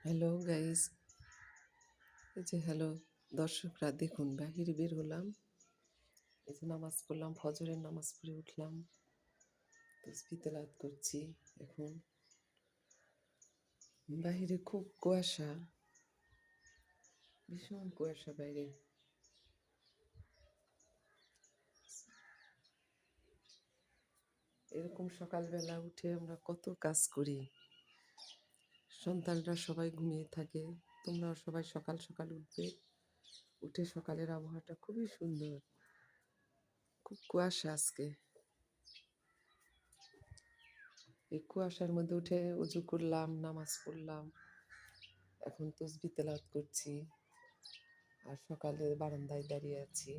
Hello guys, এই যে hello দর্শকরা, দেখুন বাহিরে বের হলাম। এই যে নামাজ পড়লাম, ফজরের নামাজ পড়ে উঠলাম, তসবিহ তেলাওয়াত করছি। এখন বাহিরে খুব কুয়াশা, ভীষণ কুয়াশা বাইরে। এরকম সকালবেলা উঠে আমরা কত কাজ করি, সন্তানরা সবাই ঘুমিয়ে থাকে, তোমরাও সবাই সকাল সকাল উঠবে। উঠে সকালের আবহাওয়াটা খুবই সুন্দর, খুব কুয়াশা আজকে। এই কুয়াশার মধ্যে উঠে উজু করলাম, নামাজ পড়লাম, এখন তসবিহ তেলাওয়াত করছি আর সকালে বারান্দায় দাঁড়িয়ে আছি।